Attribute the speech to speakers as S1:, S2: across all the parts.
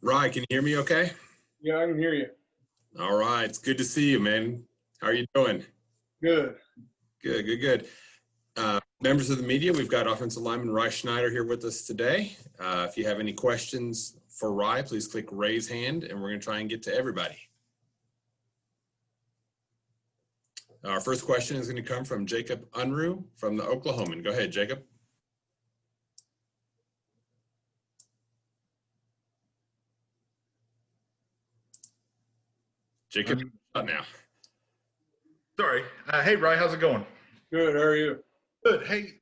S1: Rye, can you hear me okay?
S2: Yeah, I can hear you.
S1: All right. It's good to see you, man. How are you doing?
S2: Good.
S1: Good. Members of the media, we've got offensive lineman Rye Schneider here with us today. If you have any questions for Rye, please click raise hand, and we're going to try and get to everybody. Our first question is going to come from Jacob Unruh from the Oklahoman. Go ahead, Jacob. Jacob, up now.
S3: Sorry. Hey, Rye, how's it going?
S2: Good. How are you?
S3: Good. Hey,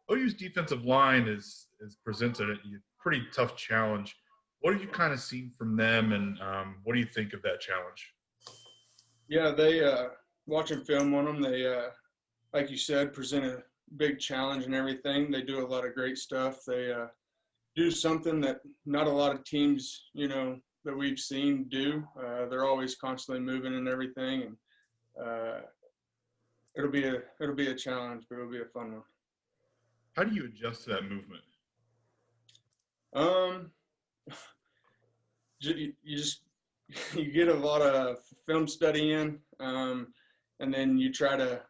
S3: OU's defensive line is presented a pretty tough challenge. What have you kind of seen from them, and what do you think of that challenge?
S2: Yeah, they watching film on them. They, like you said, present a big challenge and everything. They do a lot of great stuff. They do something that not a lot of teams, that we've seen do. They're always constantly moving and everything, and it'll be a challenge, but it'll be a fun one.
S3: How do you adjust to that movement?
S2: You get a lot of film study in, and then you try to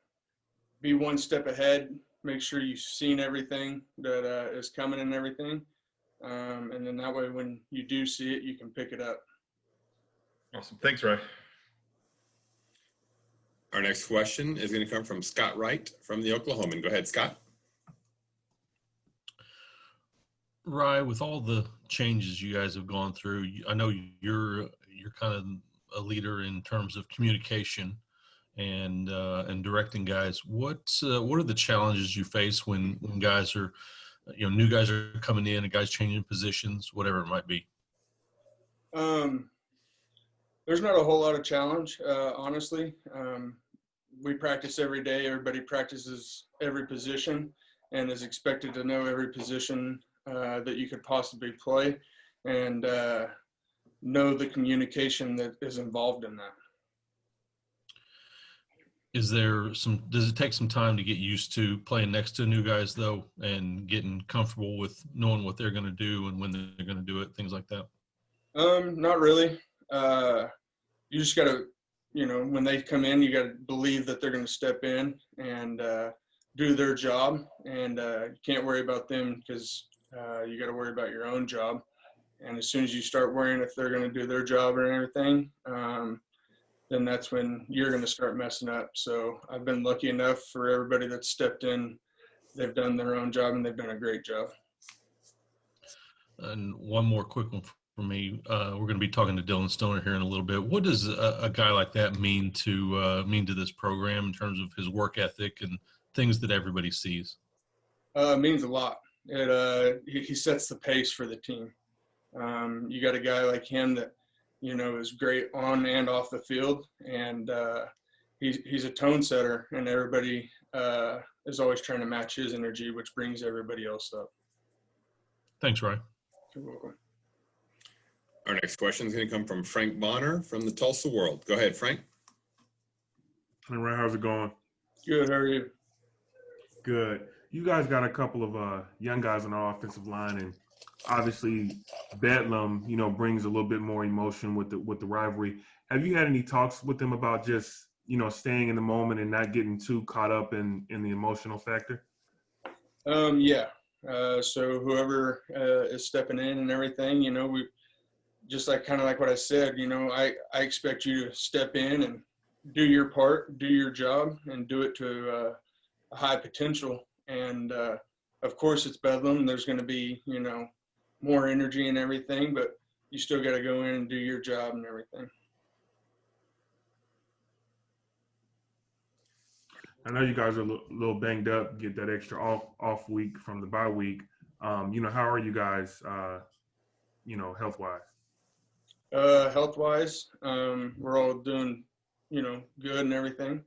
S2: be one step ahead, make sure you've seen everything that is coming and everything. And then that way, when you do see it, you can pick it up.
S3: Awesome. Thanks, Rye.
S1: Our next question is going to come from Scott Wright from the Oklahoman. Go ahead, Scott.
S4: Rye, with all the changes you guys have gone through, I know you're kind of a leader in terms of communication and directing guys. What are the challenges you face when guys are, new guys are coming in and guys changing positions, whatever it might be?
S2: There's not a whole lot of challenge, honestly. We practice every day. Everybody practices every position and is expected to know every position that you could possibly play, and know the communication that is involved in that.
S4: Does it take some time to get used to playing next to new guys though, and getting comfortable with knowing what they're going to do and when they're going to do it, things like that?
S2: Not really. You just got to, when they come in, you got to believe that they're going to step in and do their job, and you can't worry about them because you got to worry about your own job. And as soon as you start worrying if they're going to do their job and everything, then that's when you're going to start messing up. So I've been lucky enough for everybody that's stepped in. They've done their own job, and they've done a great job.
S4: And one more quick one for me. We're going to be talking to Dillon Stoner here in a little bit. What does a guy like that mean to this program in terms of his work ethic and things that everybody sees?
S2: It means a lot. He sets the pace for the team. You got a guy like him that, is great on and off the field, and he's a tone setter, and everybody is always trying to match his energy, which brings everybody else up.
S4: Thanks, Ryan.
S2: You're welcome.
S1: Our next question is going to come from Frank Bonner from the Tulsa World. Go ahead, Frank.
S5: Hey, Ryan, how's it going?
S2: Good. How are you?
S5: Good. You guys got a couple of young guys on our offensive line, and obviously Bedlam, brings a little bit more emotion with the rivalry. Have you had any talks with them about just, staying in the moment and not getting too caught up in the emotional factor?
S2: Yeah. So whoever is stepping in and everything, we just kind of like what I said, I expect you to step in and do your part, do your job, and do it to a high potential. And of course it's Bedlam, and there's going to be, more energy and everything, but you still got to go in and do your job and everything.
S5: I know you guys are a little banged up, get that extra off week from the bye week. How are you guys, health-wise?
S2: Health-wise, we're all doing, good and everything.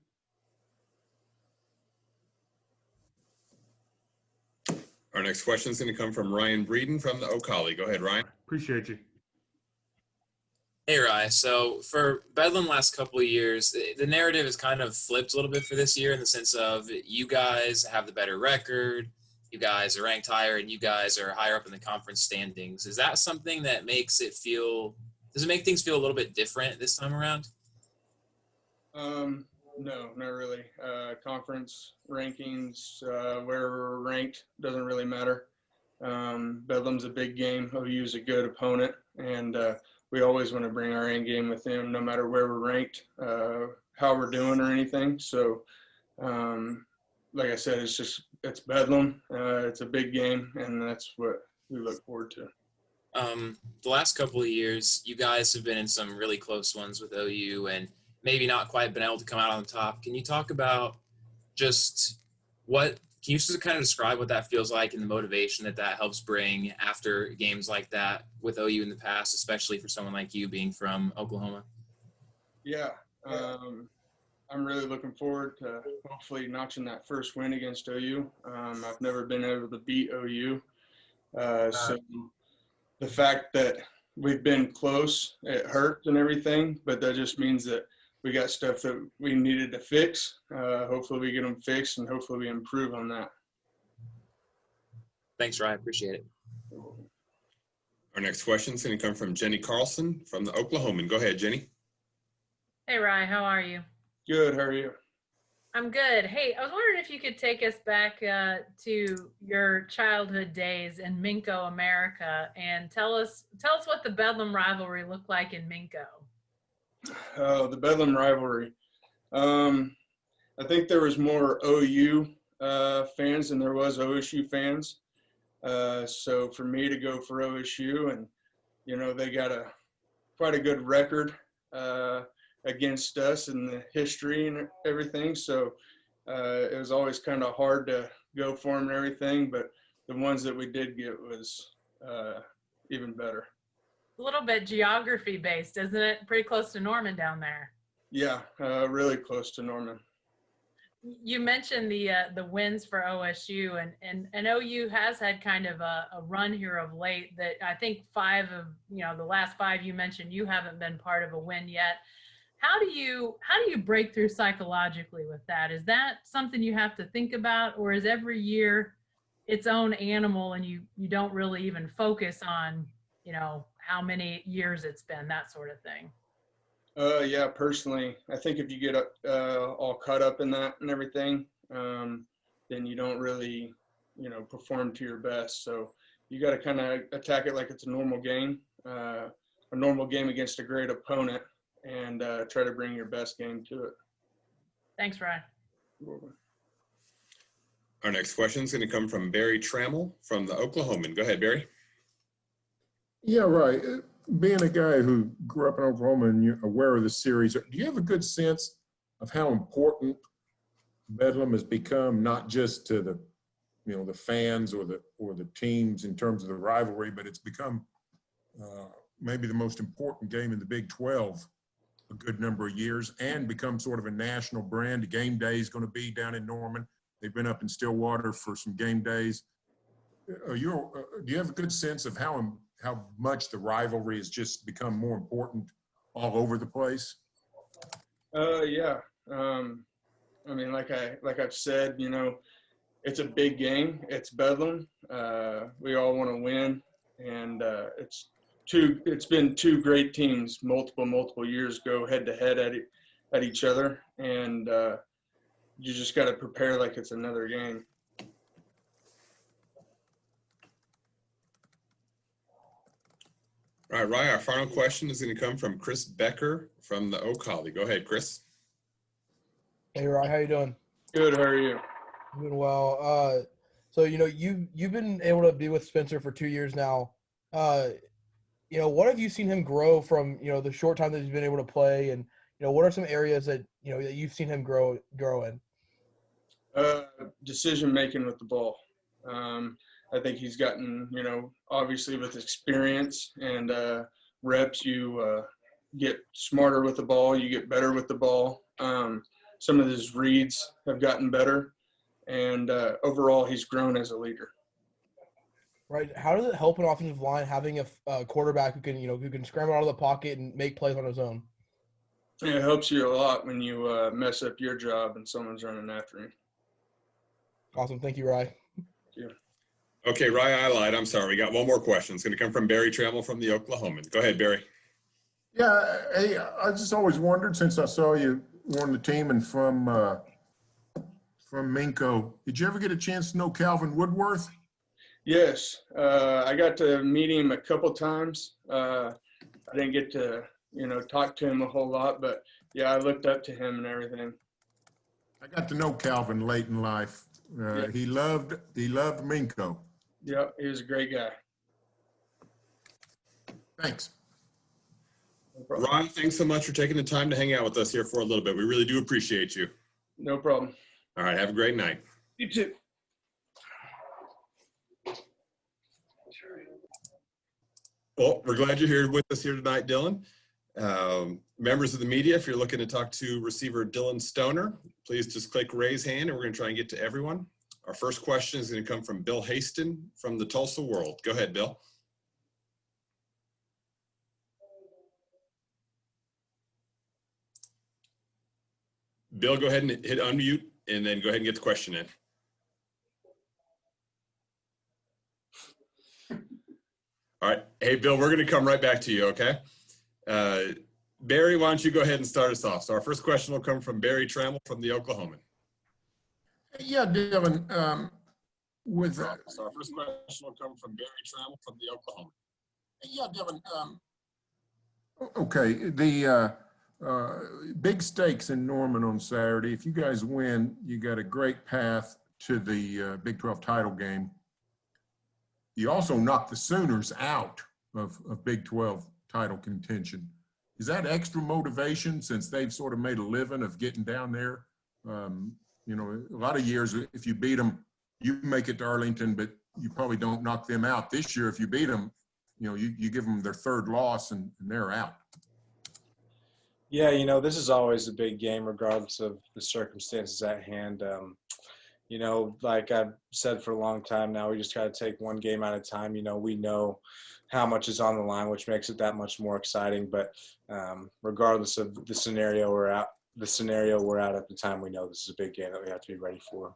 S1: Our next question is going to come from Ryan Breeden from the Ocali. Go ahead, Ryan.
S5: Appreciate you.
S6: Hey, Rye. So for Bedlam last couple of years, the narrative has kind of flipped a little bit for this year in the sense of you guys have the better record. you guys are ranked higher and you guys are higher up in the conference standings. Is that something that makes it feel, does it make things feel a little bit different this time around?
S2: No, not really. Conference rankings, where we're ranked doesn't really matter. Bedlam's a big game. OU's a good opponent, and we always want to bring our A game with them, no matter where we're ranked, how we're doing or anything. So, like I said, it's Bedlam. It's a big game, and that's what we look forward to.
S6: The last couple of years, you guys have been in some really close ones with OU and maybe not quite been able to come out on top. Can you talk about just can you just kind of describe what that feels like and the motivation that helps bring after games like that with OU in the past, especially for someone like you being from Oklahoma?
S2: Yeah. I'm really looking forward to hopefully notching that first win against OU. I've never been able to beat OU. So the fact that we've been close, it hurts and everything, but that just means that we got stuff that we needed to fix. Hopefully we get them fixed, and hopefully we improve on that.
S6: Thanks, Ryan. Appreciate it.
S1: Our next question is going to come from Jenny Carlson from the Oklahoman. Go ahead, Jenny.
S7: Hey, Rye, how are you?
S2: Good. How are you?
S7: I'm good. Hey, I was wondering if you could take us back to your childhood days in Minco, America, and tell us what the Bedlam rivalry looked like in Minco.
S2: The Bedlam rivalry. I think there was more OU fans than there was OSU fans. So for me to go for OSU, and they got quite a good record against us in the history and everything. So it was always kind of hard to go for them and everything, but the ones that we did get was even better.
S7: A little bit geography based, isn't it? Pretty close to Norman down there.
S2: Yeah, really close to Norman.
S7: You mentioned the wins for OSU, and OU has had kind of a run here of late that I think 5 of the last 5 you mentioned, you haven't been part of a win yet. How do you break through psychologically with that? Is that something you have to think about, or is every year its own animal and you don't really even focus on how many years it's been, that sort of thing?
S2: Yeah, personally, I think if you get all caught up in that and everything, then you don't really, perform to your best. So you got to kind of attack it like it's a normal game against a great opponent, and try to bring your best game to it.
S7: Thanks, Ryan.
S1: Our next question is going to come from Barry Trammell from the Oklahoman. Go ahead, Barry.
S8: Yeah, right. Being a guy who grew up in Oklahoma and you're aware of the series, do you have a good sense of how important Bedlam has become, not just to the fans or the teams in terms of the rivalry, but it's become maybe the most important game in the Big 12 a good number of years, and become sort of a national brand? The game day is going to be down in Norman. They've been up in Stillwater for some game days. Do you have a good sense of how much the rivalry has just become more important all over the place?
S2: Yeah. I mean, like I've said, it's a big game. It's Bedlam. We all want to win, and it's been 2 great teams multiple years go head to head at each other, and you just got to prepare like it's another game.
S1: All right, Ryan, our final question is going to come from Chris Becker from the Oak Holly. Go ahead, Chris.
S9: Hey, Ryan, how you doing?
S2: Good. How are you?
S9: Doing well. So you've been able to be with Spencer for 2 years now. What have you seen him grow from the short time that he's been able to play, and what are some areas that that you've seen him grow in?
S2: Decision making with the ball. I think he's gotten, obviously with experience and reps, you get smarter with the ball, you get better with the ball. Some of his reads have gotten better, and overall he's grown as a leader.
S9: Right. How does it help an offensive line having a quarterback who can scramble out of the pocket and make plays on his own?
S2: It helps you a lot when you mess up your job and someone's running after you.
S9: Awesome. Thank you, Ryan.
S2: you.
S1: Okay, Rye, I lied. I'm sorry. We got one more question. It's going to come from Barry Trammell from the Oklahoman. Go ahead, Barry.
S8: Yeah, hey, I just always wondered, since I saw you on the team and from Minco, did you ever get a chance to know Calvin Woodworth?
S2: Yes, I got to meet him a couple times. I didn't get to, talk to him a whole lot, but yeah, I looked up to him and everything.
S8: I got to know Calvin late in life.
S2: Yeah.
S8: He loved Minco.
S2: Yep, he was a great guy.
S8: Thanks.
S2: No problem.
S1: Ron, thanks so much for taking the time to hang out with us here for a little bit. We really do appreciate you.
S2: No problem.
S1: All right, have a great night.
S2: You too.
S1: Well, we're glad you're here with us here tonight, Dylan. Members of the media, if you're looking to talk to receiver Dillon Stoner, please just click raise hand and we're going to try and get to everyone. Our first question is going to come from Bill Haston from the Tulsa World. Go ahead, Bill. Bill, go ahead and hit unmute and then go ahead and get the question in. All right. Hey, Bill, we're going to come right back to you, okay? Barry, why don't you go ahead and start us off? So our first question will come from Barry Trammell from the Oklahoman.
S8: Yeah, Dylan,
S1: So our first question will come from Barry Trammell from the Oklahoman.
S8: Yeah, Dylan, okay, the big stakes in Norman on Saturday. If you guys win, you got a great path to the Big 12 title game. You also knocked the Sooners out of Big 12 title contention. Is that extra motivation since they've sort of made a living of getting down there? A lot of years, if you beat them, you make it to Arlington, but you probably don't knock them out. This year, if you beat them, you give them their third loss and they're out.
S10: Yeah, this is always a big game regardless of the circumstances at hand. Like I've said for a long time now, we just got to take one game at a time. We know how much is on the line, which makes it that much more exciting. But regardless of the scenario we're at at the time, we know this is a big game that we have to be ready for.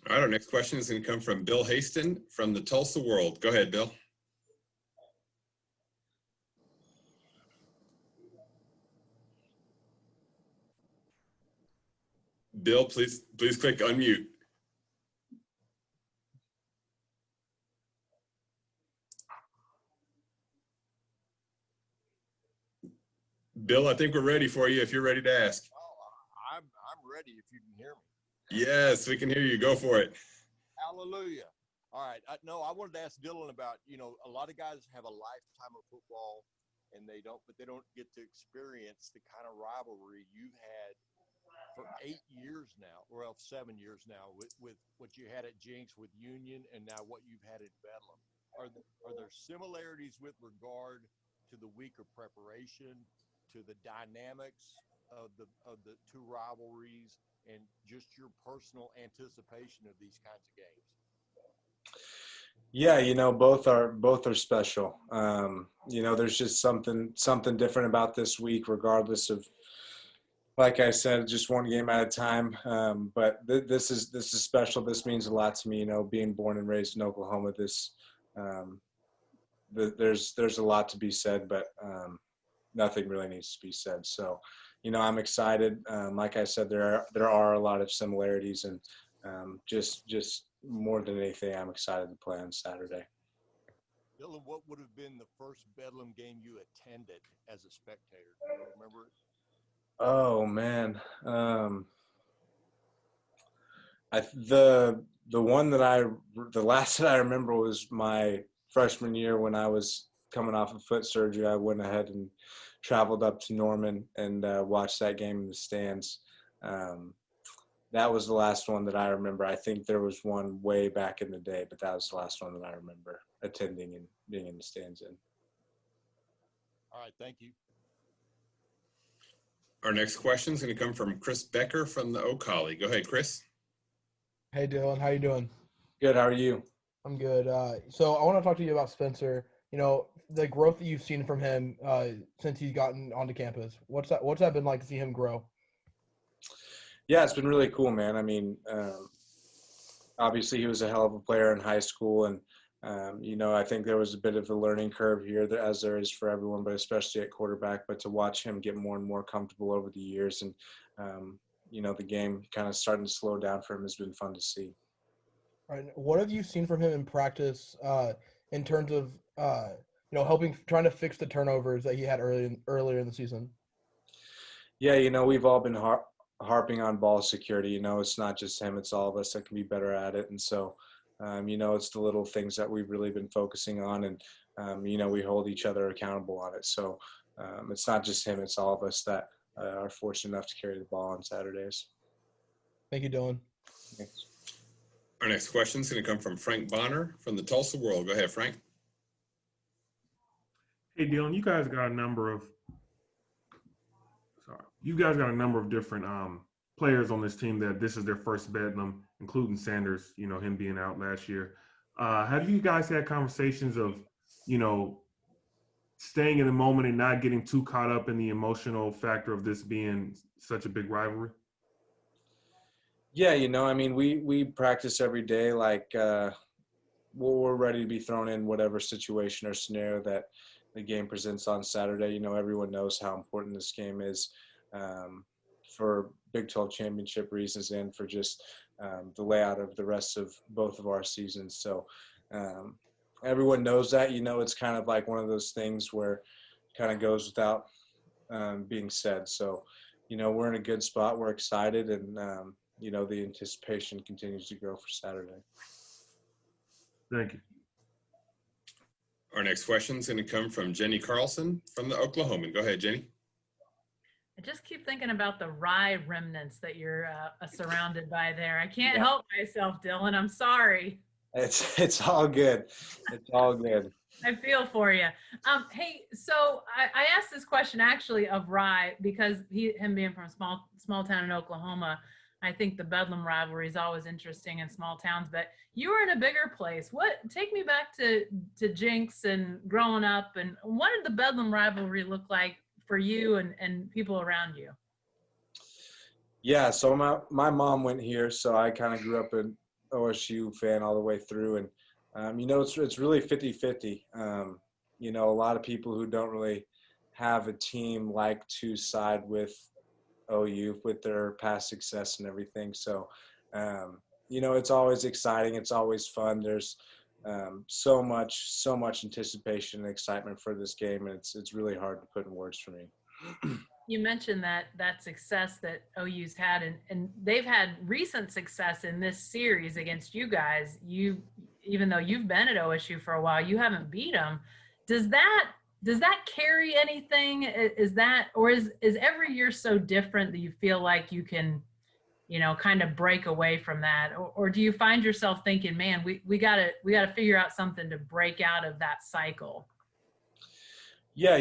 S1: All right, our next question is going to come from Bill Haston from the Tulsa World. Go ahead, Bill. Bill, please click unmute. Bill, I think we're ready for you if you're ready to ask.
S11: I'm ready if you can hear me.
S1: Yes, we can hear you. Go for it.
S11: Hallelujah. All right. I wanted to ask Dylan about, a lot of guys have a lifetime of football and they don't get to experience the kind of rivalry you've had for 8 years now, or 7 years now, with what you had at Jinx with Union and now what you've had at Bedlam. Are there similarities with regard to the week of preparation, to the dynamics of the two rivalries, and just your personal anticipation of these kinds of games?
S10: Yeah, both are special. There's just something different about this week, regardless of, like I said, just one game at a time. But this is special. This means a lot to me. Being born and raised in Oklahoma, there's a lot to be said, but nothing really needs to be said. So, I'm excited. Like I said, there are a lot of similarities, and just more than anything, I'm excited to play on Saturday.
S11: Dylan, what would have been the first Bedlam game you attended as a spectator? Do you remember it?
S10: Oh man, the last that I remember was my freshman year when I was coming off of foot surgery. I went ahead and traveled up to Norman and watched that game in the stands. That was the last one that I remember. I think there was one way back in the day, but that was the last one that I remember attending and being in the stands in.
S11: All right, thank you.
S1: Our next question is going to come from Chris Becker from the O'Colly. Go ahead, Chris.
S9: Hey, Dylan. How you doing?
S10: Good. How are you?
S9: I'm good. So I want to talk to you about Spencer. The growth that you've seen from him since he's gotten onto campus. What's that been like to see him grow?
S10: Yeah, it's been really cool, man. I mean, obviously he was a hell of a player in high school, and I think there was a bit of a learning curve here, as there is for everyone, but especially at quarterback. But to watch him get more and more comfortable over the years, and the game kind of starting to slow down for him has been fun to see.
S9: Right. What have you seen from him in practice in terms of trying to fix the turnovers that he had earlier in the season?
S10: Yeah, we've all been harping on ball security. It's not just him; it's all of us that can be better at it. And so, it's the little things that we've really been focusing on, and we hold each other accountable on it. So it's not just him; it's all of us that are fortunate enough to carry the ball on Saturdays.
S9: Thank you, Dylan.
S10: Thanks.
S1: Our next question is going to come from Frank Bonner from the Tulsa World. Go ahead, Frank.
S5: Hey, Dylan, you guys got a number of different players on this team that this is their first Bedlam, including Sanders, him being out last year. Have you guys had conversations of, staying in the moment and not getting too caught up in the emotional factor of this being such a big rivalry?
S10: Yeah, we practice every day. Like we're ready to be thrown in whatever situation or scenario that the game presents on Saturday. Everyone knows how important this game is for Big 12 championship reasons and for just the layout of the rest of both of our seasons. So everyone knows that. It's kind of like one of those things where it kind of goes without being said. So, we're in a good spot. We're excited, and the anticipation continues to grow for Saturday.
S5: Thank you.
S1: Our next question is going to come from Jenny Carlson from the Oklahoman. Go ahead, Jenny.
S7: I just keep thinking about the rye remnants that you're surrounded by there. I can't help myself, Dylan. I'm sorry.
S10: It's all good. It's all good.
S7: I feel for you. Hey, so I asked this question actually of Rye because him being from a small town in Oklahoma. I think the Bedlam rivalry is always interesting in small towns, but you were in a bigger place. Take me back to Jinx and growing up, and what did the Bedlam rivalry look like for you and people around you?
S10: Yeah, so my mom went here, so I kind of grew up an OSU fan all the way through, and it's really 50-50. A lot of people who don't really have a team like to side with OU with their past success and everything. So, it's always exciting. It's always fun. There's so much anticipation and excitement for this game, and it's really hard to put in words for me.
S7: You mentioned that success that OU's had, and they've had recent success in this series against you guys. Even though you've been at OSU for a while, you haven't beat them. Does that carry anything? Is every year so different that you feel like you can, kind of break away from that, or do you find yourself thinking, man, we gotta figure out something to break out of that cycle?
S10: Yeah,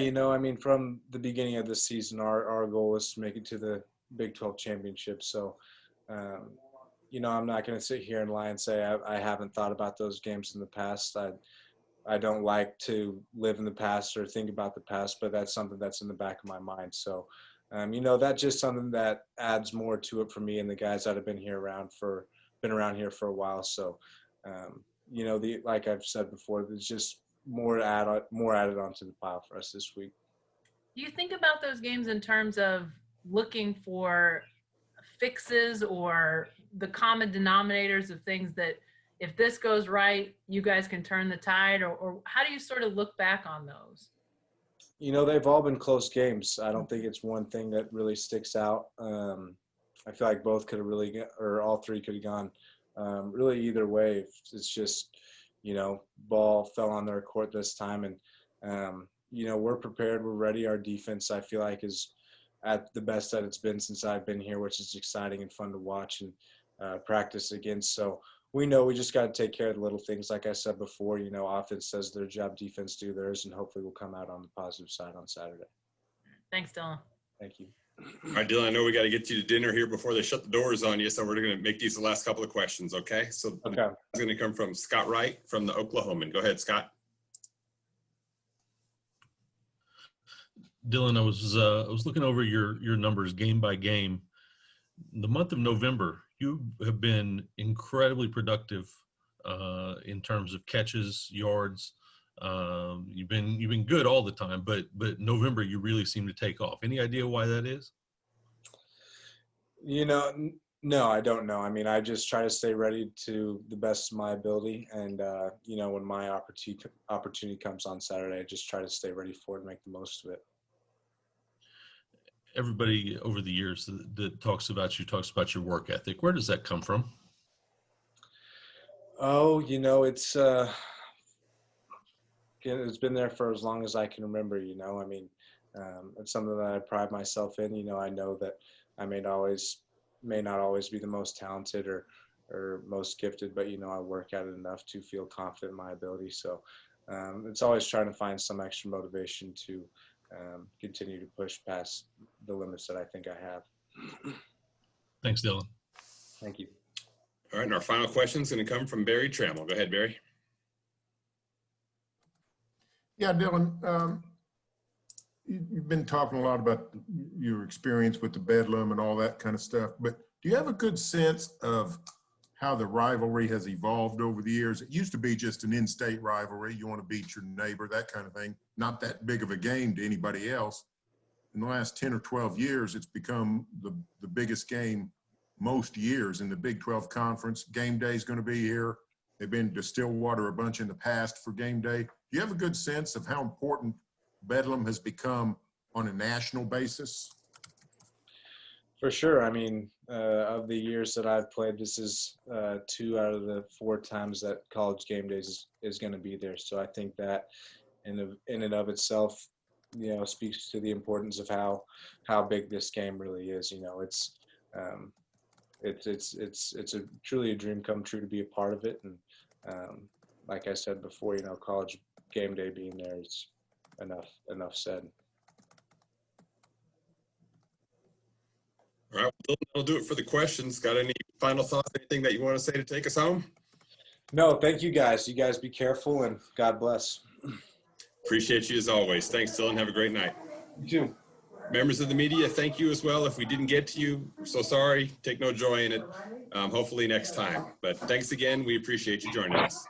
S10: from the beginning of the season, our goal is to make it to the Big 12 championship. So, I'm not going to sit here and lie and say I haven't thought about those games in the past. I don't like to live in the past or think about the past, but that's something that's in the back of my mind. So, that's just something that adds more to it for me and the guys that have been around here for a while. So, like I've said before, there's just more added onto the pile for us this week.
S7: Do you think about those games in terms of looking for fixes or the common denominators of things that if this goes right, you guys can turn the tide, or how do you sort of look back on those?
S10: They've all been close games. I don't think it's one thing that really sticks out. I feel like both could have or all three could have gone really either way. It's just, ball fell on their court this time, and we're prepared, we're ready. Our defense, I feel like, is at the best that it's been since I've been here, which is exciting and fun to watch and practice against. So we know we just got to take care of the little things. Like I said before, offense does their job, defense do theirs, and hopefully we'll come out on the positive side on Saturday.
S7: Thanks, Dylan.
S10: Thank you.
S1: All right, Dylan, I know we got to get you to dinner here before they shut the doors on you, so we're going to make these the last couple of questions, okay? So
S10: okay.
S1: It's going to come from Scott Wright from the Oklahoman. Go ahead, Scott.
S4: Dylan, I was looking over your numbers game by game, the month of November, you have been incredibly productive in terms of catches, yards. You've been good all the time, but November you really seem to take off. Any idea why that is?
S10: No, I don't know. I mean, I just try to stay ready to the best of my ability, and when my opportunity comes on Saturday, I just try to stay ready for it and make the most of it.
S4: Everybody over the years that talks about your work ethic. Where does that come from?
S10: Oh, it's been there for as long as I can remember. I mean, it's something that I pride myself in. I know that I may not always be the most talented or most gifted, but I work at it enough to feel confident in my ability. So it's always trying to find some extra motivation to continue to push past the limits that I think I have.
S4: Thanks, Dillon.
S10: Thank you.
S1: All right, and our final question is going to come from Barry Trammell. Go ahead, Barry.
S8: Yeah, Dillon, you've been talking a lot about your experience with the Bedlam and all that kind of stuff, but do you have a good sense of how the rivalry has evolved over the years? It used to be just an in-state rivalry. You want to beat your neighbor, that kind of thing. Not that big of a game to anybody else. In the last 10 or 12 years, it's become the biggest game most years in the Big 12 Conference. Game day is going to be here. They've been to Stillwater a bunch in the past for game day. Do you have a good sense of how important Bedlam has become on a national basis?
S10: For sure. I mean, of the years that I've played, this is 2 out of the 4 times that College Game Days is going to be there. So I think that in and of itself, speaks to the importance of how big this game really is. It's truly a dream come true to be a part of it. And like I said before, College Game Day being there, it's enough said.
S1: All right, well, that'll do it for the questions. Got any final thoughts, anything that you want to say to take us home?
S10: No, thank you guys. You guys be careful, and God bless.
S1: Appreciate you as always. Thanks, Dylan. Have a great night.
S10: You too.
S1: Members of the media, thank you as well. If we didn't get to you, we're so sorry. Take no joy in it. Hopefully next time. But thanks again. We appreciate you joining us.